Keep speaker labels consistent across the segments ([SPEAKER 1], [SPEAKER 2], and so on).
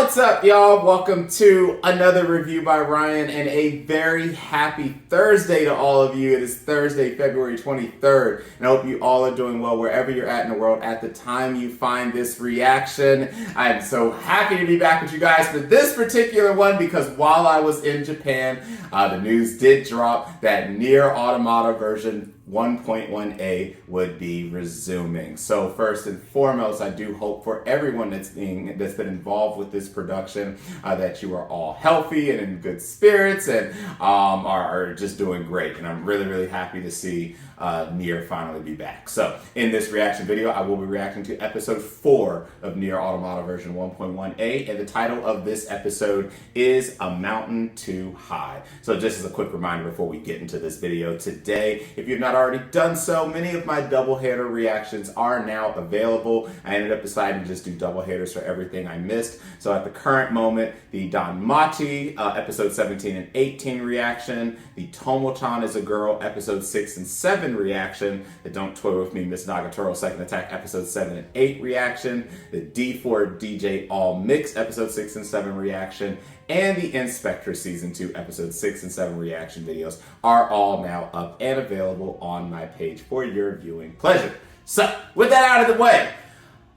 [SPEAKER 1] What's up, y'all? Welcome to another review by Ryan, and a very happy Thursday to all of you. It is Thursday, February 23rd, and I hope you all are doing well wherever you're at in the world at the time you find this reaction. I'm so happy to be back with you guys for this particular one because while I was in Japan, the news did drop that NieR Automata version 1.1a would be resuming. So first and foremost, I do hope for everyone that's been involved with this production that you are all healthy and in good spirits and are just doing great. And I'm really happy to see NieR finally be back. So in this reaction video, I will be reacting to episode 4 of NieR Automata version 1.1a, and the title of this episode is A Mountain Too High. So just as a quick reminder before we get into this video today, if you've not already done so, many of my double header reactions are now available. I ended up deciding to just do double headers for everything I missed. So at the current moment, the Danmachi episode 17 and 18 reaction, the Tomo-chan is a Girl episode 6 and 7 reaction, the Don't Toy With Me Miss Nagatoro Second Attack episode 7 and 8 reaction, the D4 DJ All Mix episode 6 and 7 reaction, and the Inspector Season 2 Episode 6 and 7 reaction videos are all now up and available on my page for your viewing pleasure. So, with that out of the way,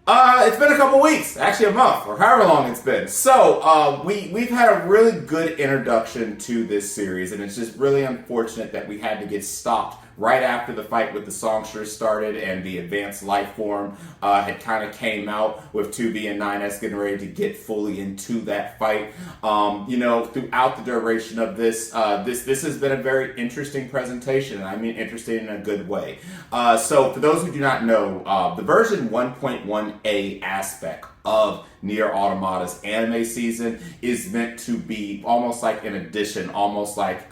[SPEAKER 1] it's been a couple weeks, actually a month, or however long it's been. So, we've had a really good introduction to this series, and it's just really unfortunate that we had to get stopped right after the fight with the songstress started and the advanced life form had kind of came out with 2B and 9S getting ready to get fully into that fight. You know, throughout the duration of this, this has been a very interesting presentation, and I mean interesting in a good way. So for those who do not know, the version 1.1a aspect of NieR Automata's anime season is meant to be almost like an addition, almost like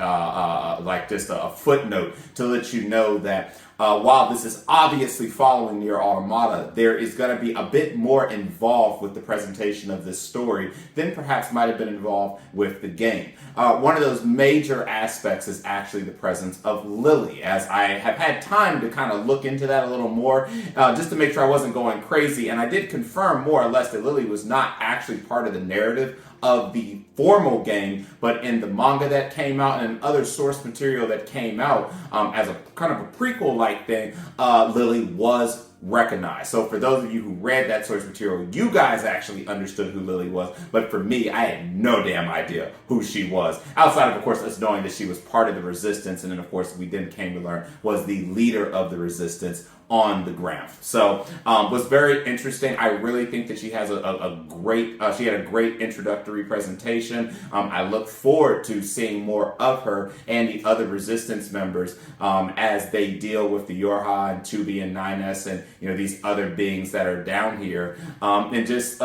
[SPEAKER 1] just a footnote to let you know that while this is obviously following NieR Automata, there is going to be a bit more involved with the presentation of this story than perhaps might have been involved with the game. One of those major aspects is actually the presence of Lily, as I have had time to kind of look into that a little more, just to make sure I wasn't going crazy, and I did confirm more or less that Lily was not actually part of the narrative of the formal game, but in the manga that came out and other source material that came out as a kind of a prequel-like thing, Lily was recognized. So for those of you who read that source material, you guys actually understood who Lily was, but for me, I had no damn idea who she was, outside of course us knowing that she was part of the resistance, and then of course we then came to learn was the leader of the resistance on the ground. So was very interesting. I really think that she has a great, she had a great introductory presentation. I look forward to seeing more of her and the other resistance members as they deal with the Yorha and 2B and 9S and you know these other beings that are down here, and just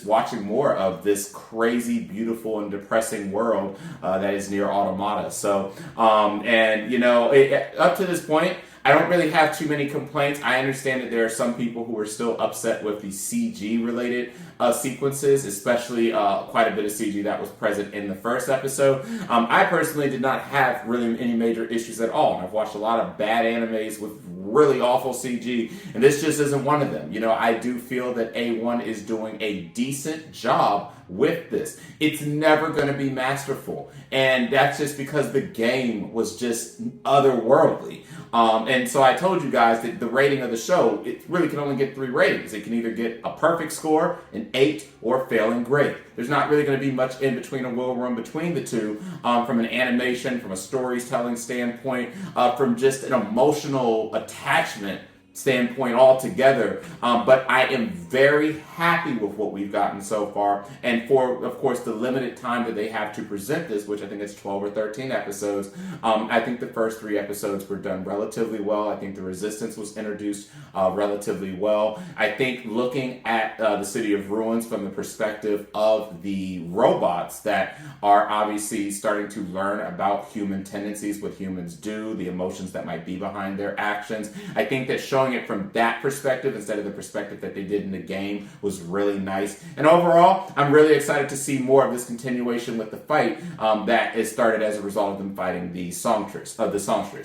[SPEAKER 1] watching more of this crazy, beautiful, and depressing world that is NieR Automata. So and you know up to this point, I don't really have too many complaints. I understand that there are some people who are still upset with the CG related sequences, especially quite a bit of CG that was present in the first episode. I personally did not have really any major issues at all. And I've watched a lot of bad animes with really awful CG, and this just isn't one of them. You know, I do feel that A1 is doing a decent job with this. It's never going to be masterful, and that's just because the game was just otherworldly. And so I told you guys that the rating of the show, it really can only get 3 ratings. It can either get a perfect score, an 8, or failing great. There's not really going to be much in between, a wiggle room between the two, from an animation, from a storytelling standpoint, from just an emotional attachment standpoint altogether, but I am very happy with what we've gotten so far, and for of course the limited time that they have to present this, which I think is 12 or 13 episodes. I think the first 3 episodes were done relatively well. I think the resistance was introduced relatively well. I think looking at the City of Ruins from the perspective of the robots that are obviously starting to learn about human tendencies, what humans do, the emotions that might be behind their actions, I think that showing it from that perspective instead of the perspective that they did in the game was really nice. And overall, I'm really excited to see more of this continuation with the fight that is started as a result of them fighting the songstress.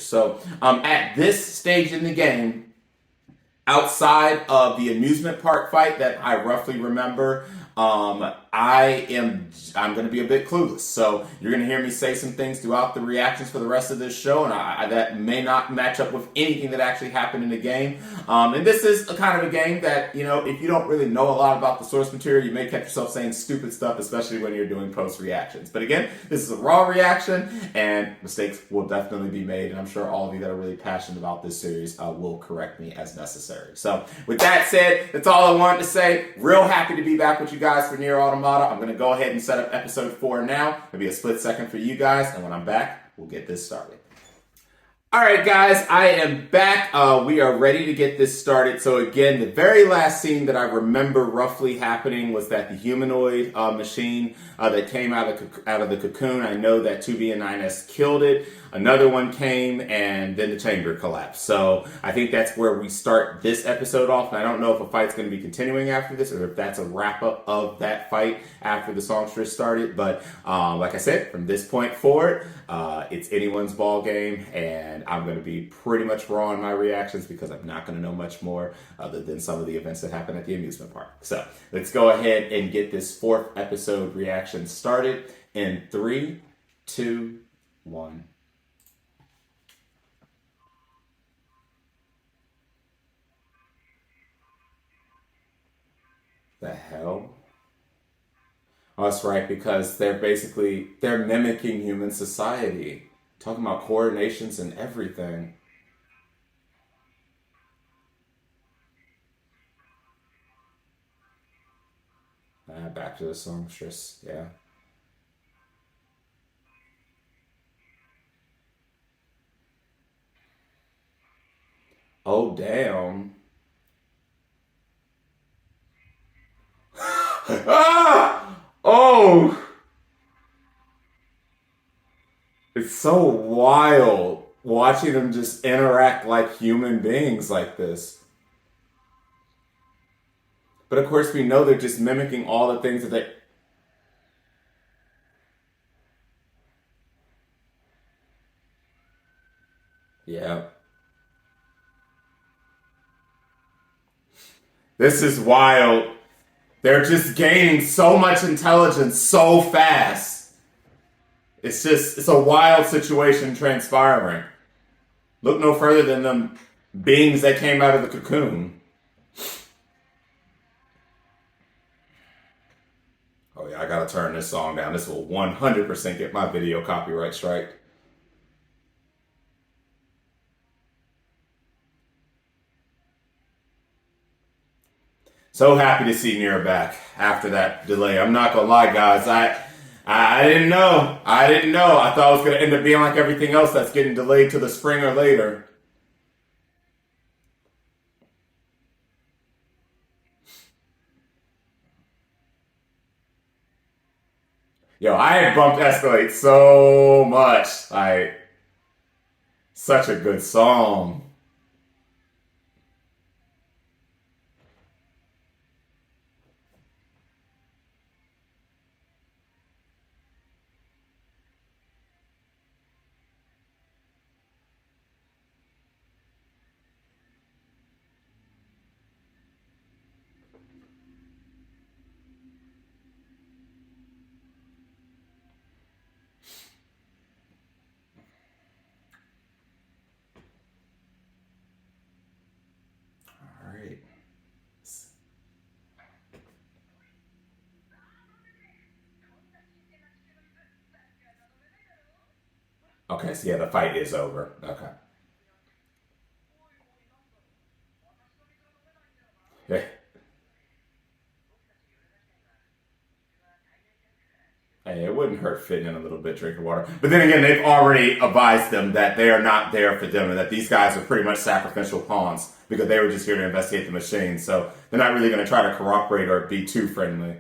[SPEAKER 1] So at this stage in the game, outside of the amusement park fight that I roughly remember, I'm going to be a bit clueless. So you're going to hear me say some things throughout the reactions for the rest of this show, and that may not match up with anything that actually happened in the game. And this is a kind of a game that, if you don't really know a lot about the source material, you may catch yourself saying stupid stuff, especially when you're doing post reactions. But again, this is a raw reaction, and mistakes will definitely be made, and I'm sure all of you that are really passionate about this series will correct me as necessary. So with that said, that's all I wanted to say. Real happy to be back with you guys for NieR Automata. I'm going to go ahead and set up episode 4 now. It'll be a split second for you guys, and when I'm back, we'll get this started. All right, guys, I am back. We are ready to get this started. So again, the very last scene that I remember roughly happening was that the humanoid machine that came out of the cocoon. I know that 2B and 9S killed it. Another one came, and then the chamber collapsed. So I think that's where we start this episode off. And I don't know if a fight's going to be continuing after this, or if that's a wrap up of that fight after the songstress started. But like I said, from this point forward, it's anyone's ball game, and I'm going to be pretty much raw in my reactions because I'm not going to know much more other than some of the events that happen at the amusement park. So let's go ahead and get this 4th episode reaction started in 3, 2, 1. The hell? Oh, that's right, because they're mimicking human society. Talking about coordinations and everything. Back to the songstress, yeah. Oh, damn. Ah! Oh! It's so wild watching them just interact like human beings like this. But of course, we know they're just mimicking all the things that they. Yeah. This is wild. They're just gaining so much intelligence so fast. It's a wild situation transpiring. Look no further than them beings that came out of the cocoon. Oh yeah, I gotta turn this song down. This will 100% get my video copyright strike. So happy to see NieR back after that delay. I'm not gonna lie, guys. I didn't know. I didn't know. I thought it was gonna end up being like everything else that's getting delayed to the spring or later. Yo, I had bumped Escalate so much. Like, such a good song. All right. Okay, so yeah, the fight is over. Okay. Yeah. Hey, it wouldn't hurt fitting in a little bit, drinking water. But then again, they've already advised them that they are not there for them and that these guys are pretty much sacrificial pawns because they were just here to investigate the machine. So they're not really going to try to cooperate or be too friendly.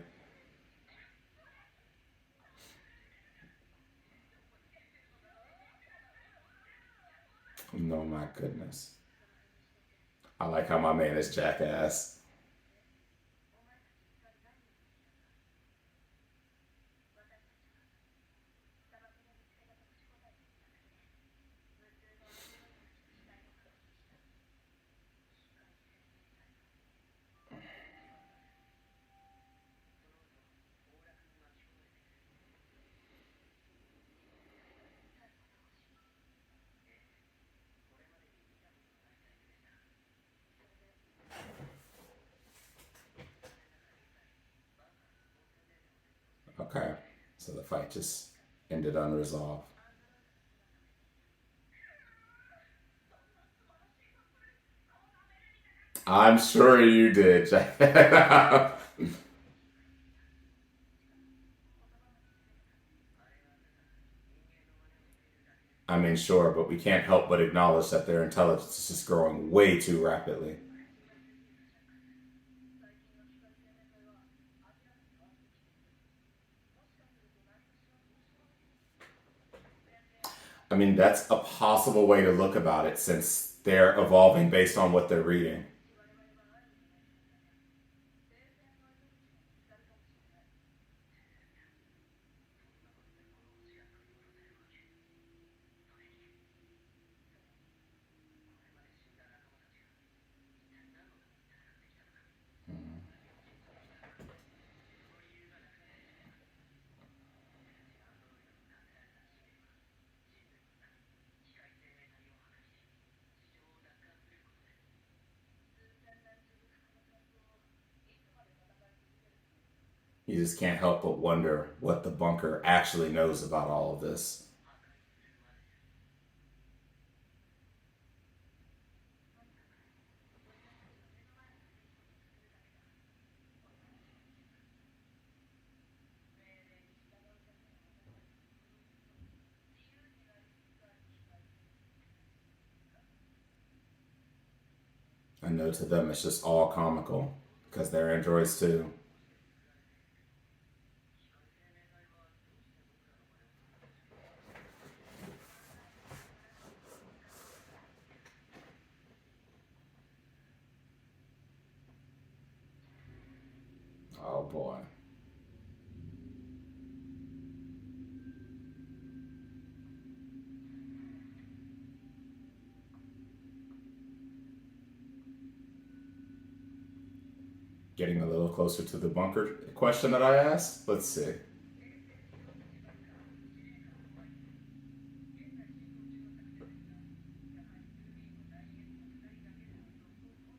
[SPEAKER 1] No, my goodness. I like how my man is jackass. Okay. So the fight just ended unresolved. I'm sure you did. I mean, sure, but we can't help but acknowledge that their intelligence is just growing way too rapidly. I mean, that's a possible way to look about it since they're evolving based on what they're reading. You just can't help but wonder what the bunker actually knows about all of this. I know to them it's just all comical because they're androids too. Oh boy. Getting a little closer to the bunker question that I asked. Let's see.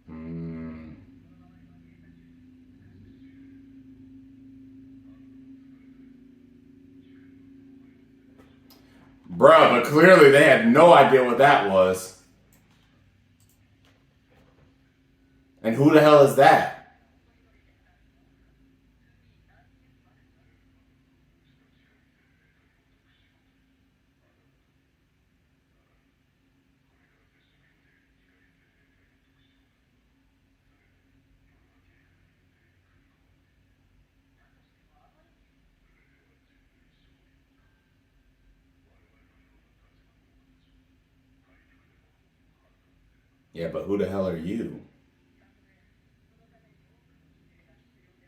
[SPEAKER 1] Hmm. Bruh, but clearly they had no idea what that was. And who the hell is that? Yeah, but who the hell are you?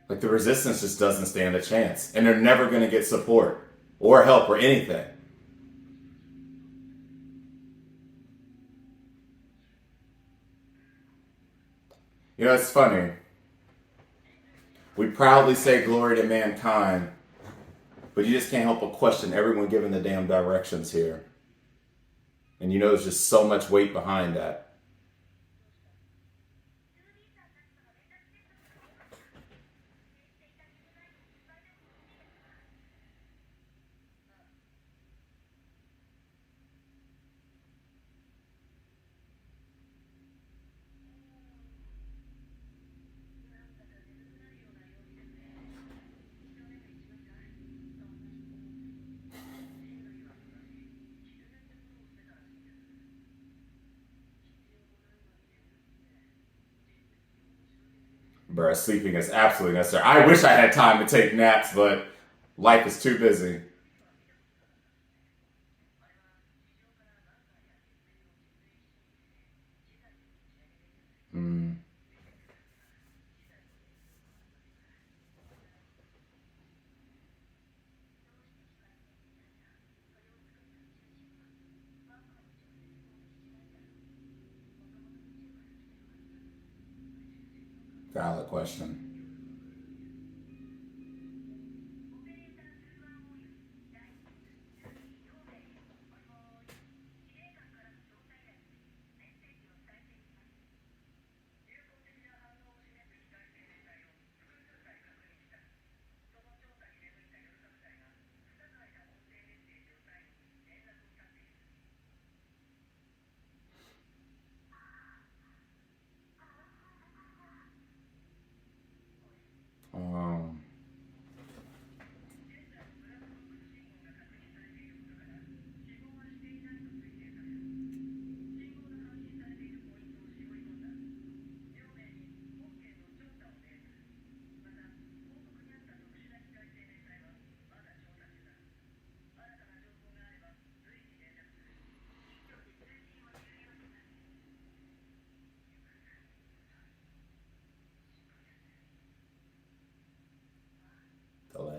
[SPEAKER 1] Like the resistance just doesn't stand a chance. And they're never going to get support or help or anything. You know, it's funny. We proudly say glory to mankind, but you just can't help but question everyone giving the damn directions here. And you know there's just so much weight behind that. Bruh, sleeping is absolutely necessary. I wish I had time to take naps, but life is too busy. Mm, valid question.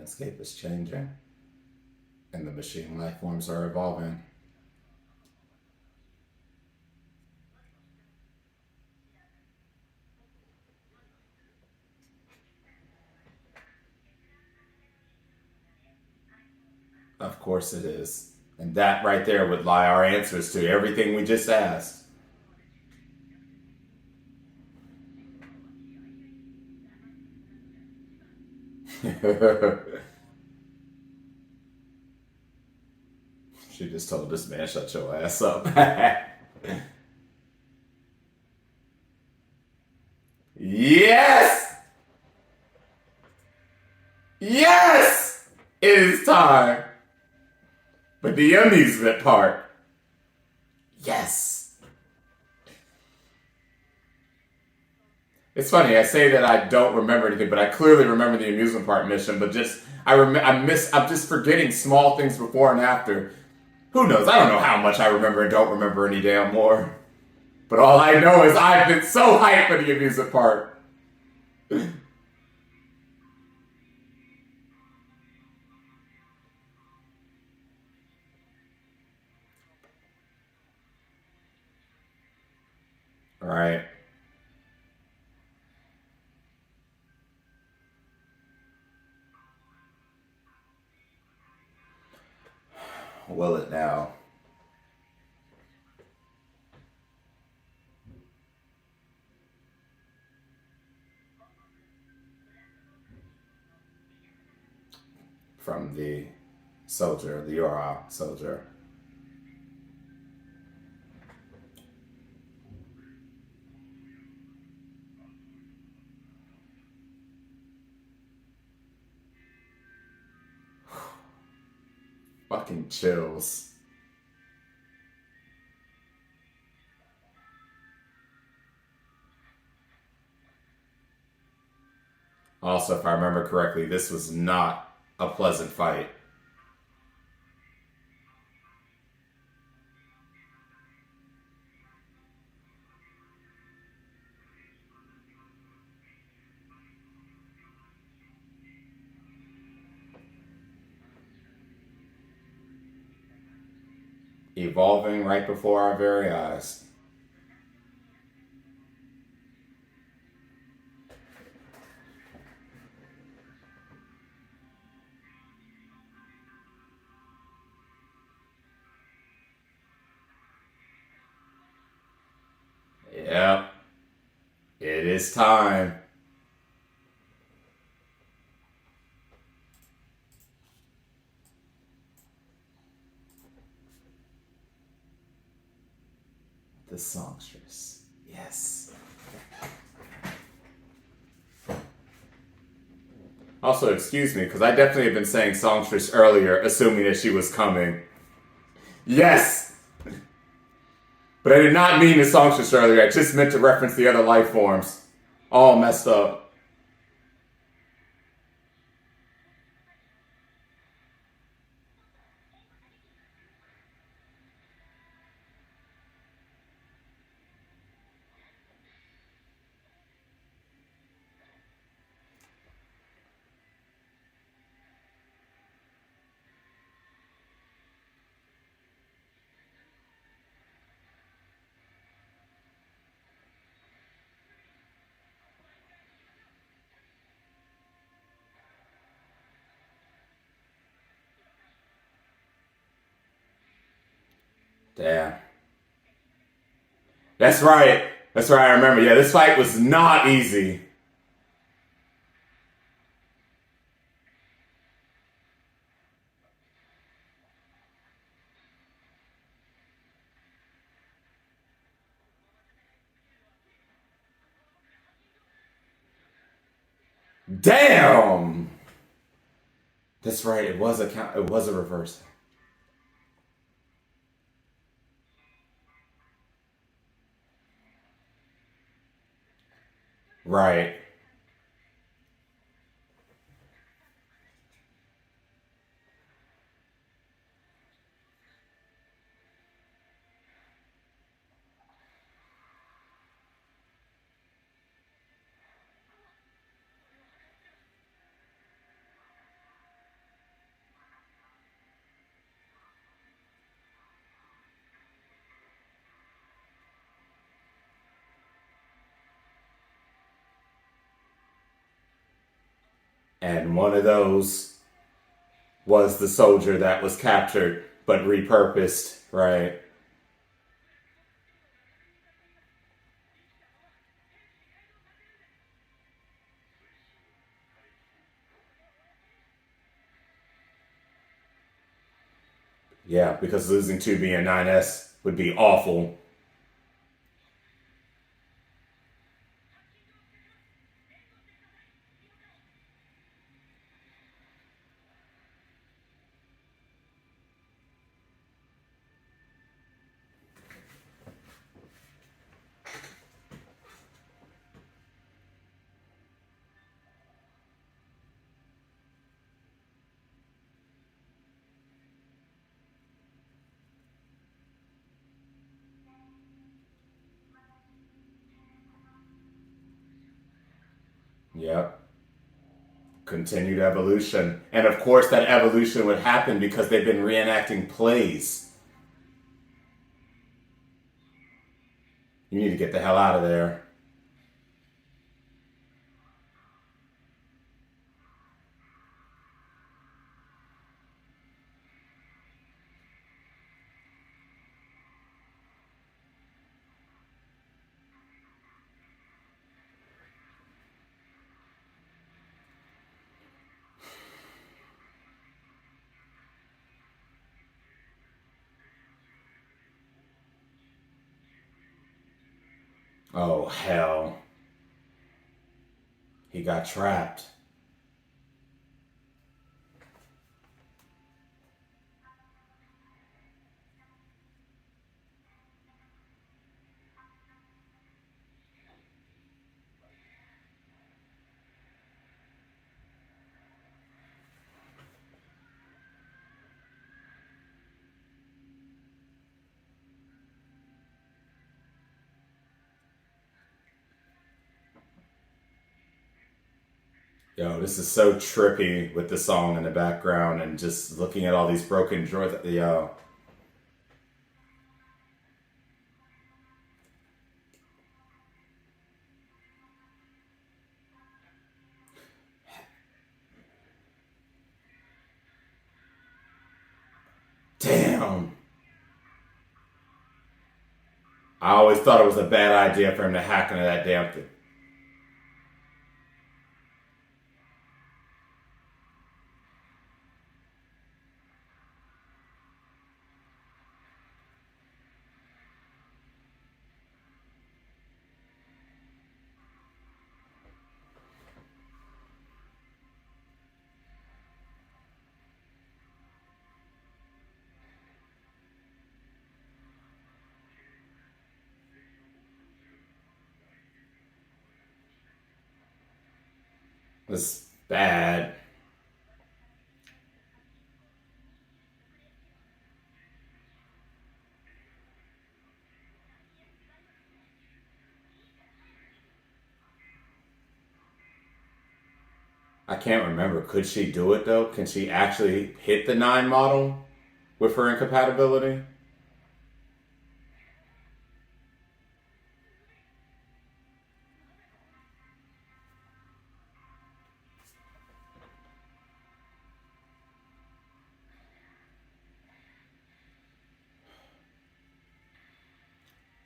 [SPEAKER 1] landscape is changing and the machine life forms are evolving. Of course it is. And that right there would lie our answers to everything we just asked. She just told this man, shut your ass up. Yes! Yes! It is time. But the amusement part. Yes! It's funny, I say that I don't remember anything, but I clearly remember the amusement park mission, but just, I'm just forgetting small things before and after. Who knows? I don't know how much I remember and don't remember any damn more. But all I know is I've been so hyped for the amusement park. Alright. Will it now? From the soldier, the Yora soldier. Fucking chills. Also, if I remember correctly, this was not a pleasant fight. Evolving right before our very eyes. Yep. It is time. The songstress. Yes. Also, excuse me, because I definitely have been saying songstress earlier, assuming that she was coming. Yes! But I did not mean the songstress earlier, I just meant to reference the other life forms. All messed up. Damn. That's right. That's right, I remember. Yeah, this fight was not easy. Damn! That's right, it was a count, it was a reverse. Right. And one of those was the soldier that was captured but repurposed, right? Yeah, because losing 2B and 9S would be awful. Yep. Continued evolution. And of course, that evolution would happen because they've been reenacting plays. You need to get the hell out of there. Oh, hell. He got trapped. Yo, this is so trippy with the song in the background and just looking at all these broken droids. Yo. Damn. I always thought it was a bad idea for him to hack into that damn thing. It's bad. I can't remember. Could she do it though? Can she actually hit the 9 model with her incompatibility?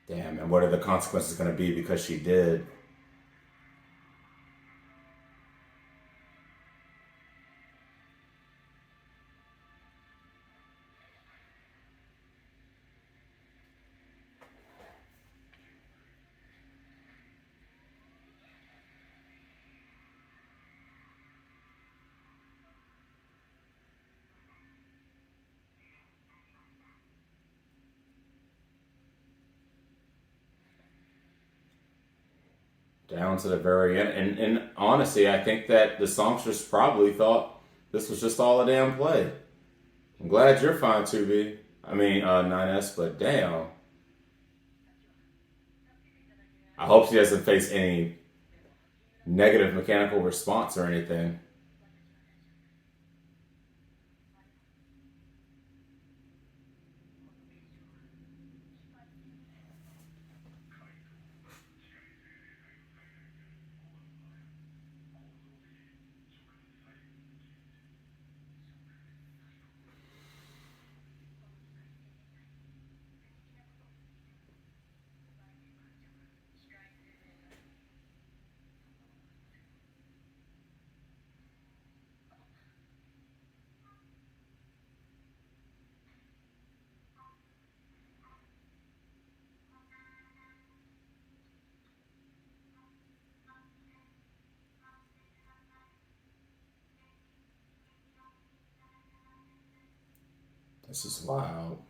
[SPEAKER 1] Damn, and what are the consequences going to be because she did? Down to the very end. And honestly, I think that the songstress probably thought this was just all a damn play. I'm glad you're fine, 2B. I mean, 9S, but damn. I hope she doesn't face any negative mechanical response or anything. This is wild.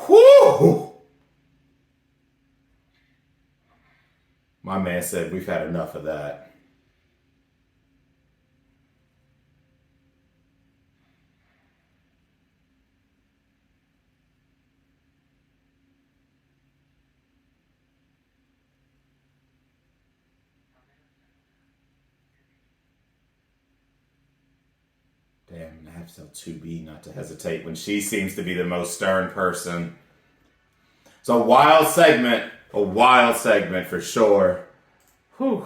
[SPEAKER 1] Whew! My man said we've had enough of that. Damn, I have to tell 2B not to hesitate when she seems to be the most stern person. It's a wild segment. A wild segment for sure. Whew.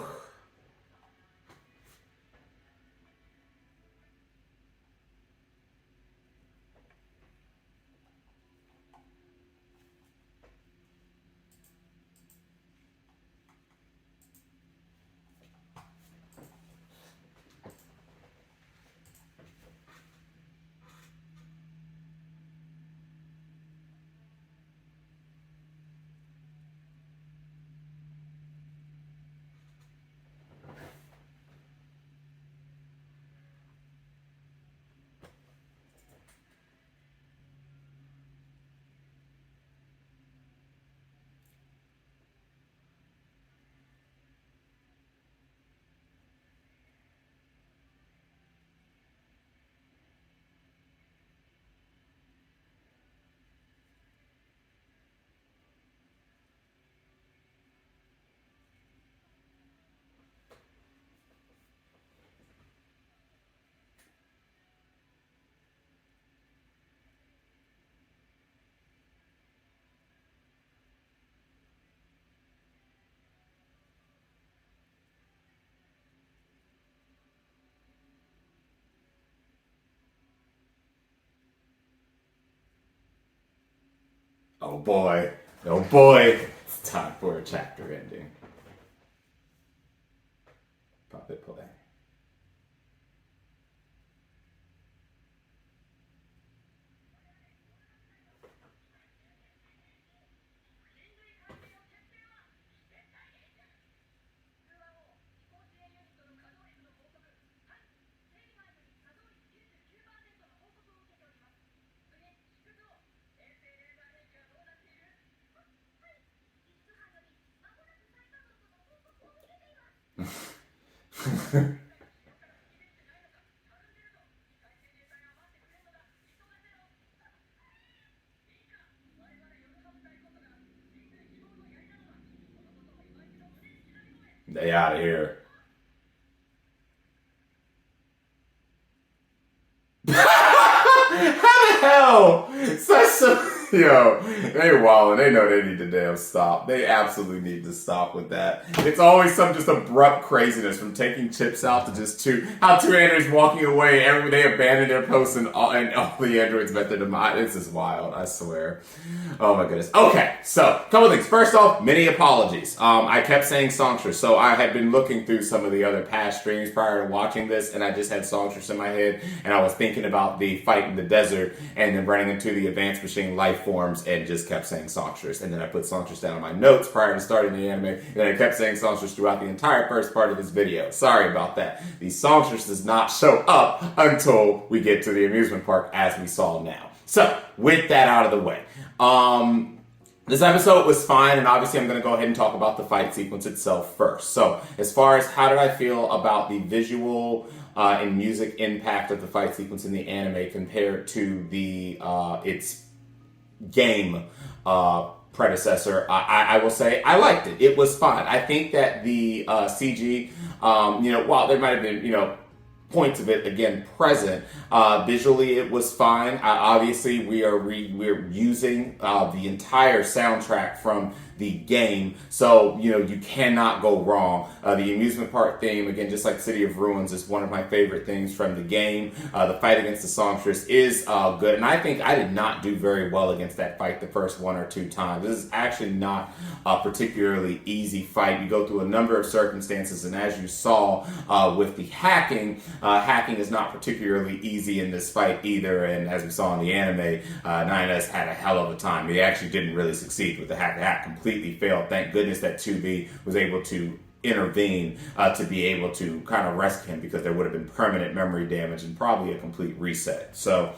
[SPEAKER 1] Oh boy. Oh boy. It's time for a chapter ending. Puppet play. They out of here. How the hell? Such a yo, they wildin'. They know they need to damn stop. They absolutely need to stop with that. It's always some just abrupt craziness from taking chips out to just how two androids walking away. They abandon their posts and all the androids met their demise. This is wild. I swear. Oh my goodness. Okay, so couple things. First off, many apologies. I kept saying songstress, so I had been looking through some of the other past streams prior to watching this, and I just had songstress in my head, and I was thinking about the fight in the desert, and then running into the advanced machine life forms, and just kept saying songstress, and then I put songstress down in my notes prior to starting the anime, and then I kept saying songstress throughout the entire first part of this video. Sorry about that. The songstress does not show up until we get to the amusement park, as we saw now. So, with that out of the way, this episode was fine, and obviously I'm going to go ahead and talk about the fight sequence itself first. So, as far as how did I feel about the visual and music impact of the fight sequence in the anime compared to the its game predecessor, I will say I liked it. It was fine. I think that the CG, while there might have been, points of it again present, visually it was fine. Obviously we're using the entire soundtrack from the game. So, you cannot go wrong. The amusement park theme, again, just like City of Ruins, is one of my favorite things from the game. The fight against the songstress is good, and I think I did not do very well against that fight the first one or two times. This is actually not a particularly easy fight. You go through a number of circumstances, and as you saw with the hacking is not particularly easy in this fight either, and as we saw in the anime, NieR had a hell of a time. He actually didn't really succeed with the hack. The hack completely failed. Thank goodness that 2B was able to intervene to be able to kind of rescue him, because there would have been permanent memory damage and probably a complete reset. So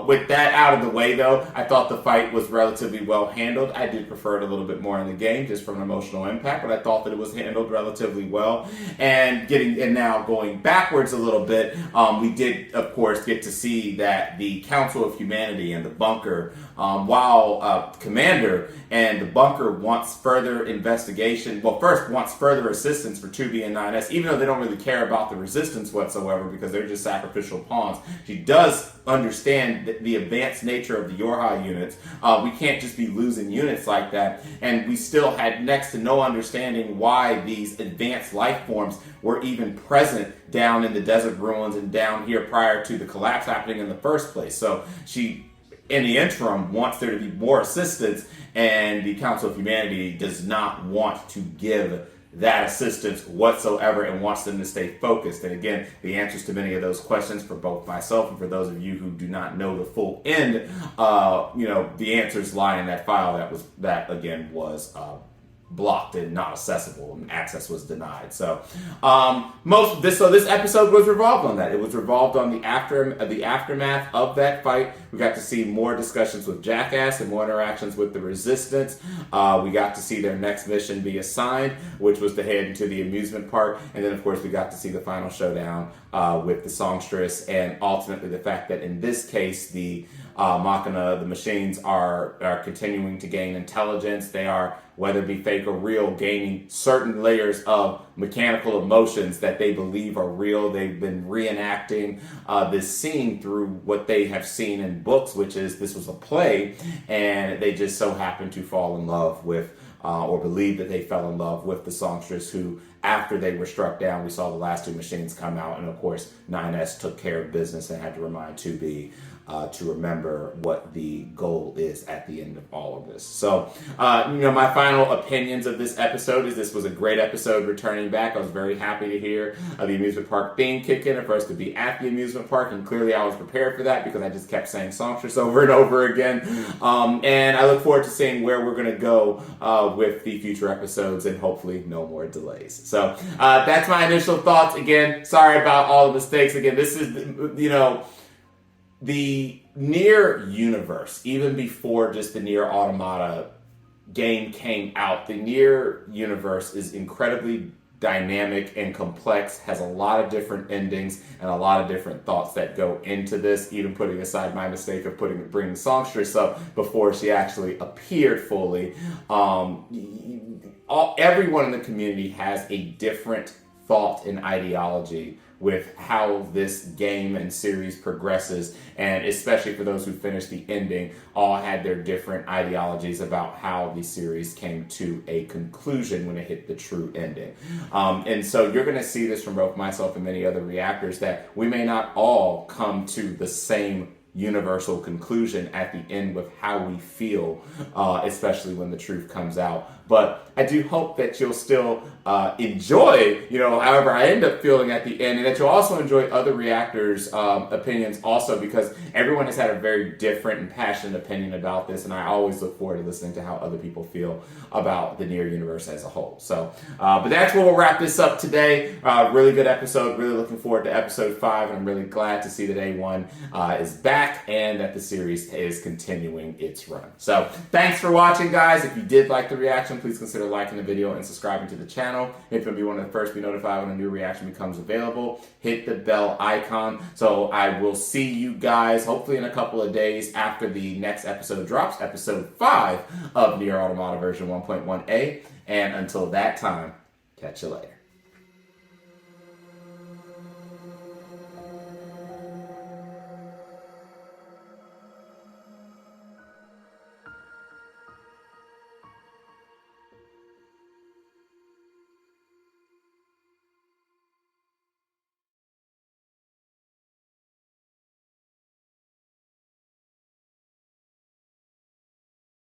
[SPEAKER 1] with that out of the way, though, I thought the fight was relatively well handled. I did prefer it a little bit more in the game just from an emotional impact, but I thought that it was handled relatively well. And now going backwards a little bit, we did of course get to see that the Council of Humanity and the bunker, while Commander and the bunker wants further investigation, well, first wants further assistance for 2B and 9S, even though they don't really care about the resistance whatsoever because they're just sacrificial pawns. She does understand the advanced nature of the Yorha units. We can't just be losing units like that, and we still had next to no understanding why these advanced life forms were even present down in the desert ruins and down here prior to the collapse happening in the first place. So she, in the interim, wants there to be more assistance, and the Council of Humanity does not want to give that assistance whatsoever and wants them to stay focused. And again, the answers to many of those questions for both myself and for those of you who do not know the full end, the answers lie in that file that again was blocked and not accessible, and access was denied. So this episode was revolved on that. It was revolved on the aftermath of that fight. We got to see more discussions with Jackass and more interactions with the Resistance. We got to see their next mission be assigned, which was to head into the amusement park, and then of course we got to see the final showdown with the songstress, and ultimately the fact that in this case the Machina, the machines are continuing to gain intelligence. They are, whether it be fake or real, gaining certain layers of mechanical emotions that they believe are real. They've been reenacting this scene through what they have seen in books, which is this was a play, and they just so happened to fall in love with, or believe that they fell in love with the songstress, who, after they were struck down, we saw the last two machines come out, and of course 9S took care of business and had to remind 2B to remember what the goal is at the end of all of this. So, my final opinions of this episode is this was a great episode returning back. I was very happy to hear the amusement park theme kick in and for us to be at the amusement park, and clearly I was prepared for that because I just kept saying songstress over and over again. And I look forward to seeing where we're going to go with the future episodes, and hopefully no more delays. So that's my initial thoughts. Again, sorry about all the mistakes. Again, this is, the NieR universe, even before just the NieR Automata game came out, the NieR universe is incredibly dynamic and complex, has a lot of different endings and a lot of different thoughts that go into this, even putting aside my mistake of bringing songstress up before she actually appeared fully. Everyone in the community has a different thought and ideology with how this game and series progresses, and especially for those who finished the ending, all had their different ideologies about how the series came to a conclusion when it hit the true ending. And so you're going to see this from both myself and many other reactors, that we may not all come to the same universal conclusion at the end with how we feel, especially when the truth comes out. But I do hope that you'll still enjoy, however I end up feeling at the end, and that you'll also enjoy other reactors' opinions also, because everyone has had a very different and passionate opinion about this, and I always look forward to listening to how other people feel about the NieR universe as a whole. So, but that's where we'll wrap this up today. Really good episode. Really looking forward to episode 5, and I'm really glad to see that A1 is back and that the series is continuing its run. So, thanks for watching, guys. If you did like the reaction, please consider liking the video and subscribing to the channel. If you want to be one of the first to be notified when a new reaction becomes available, hit the bell icon. So I will see you guys hopefully in a couple of days after the next episode drops, episode 5 of NieR Automata version 1.1a. And until that time, catch you later.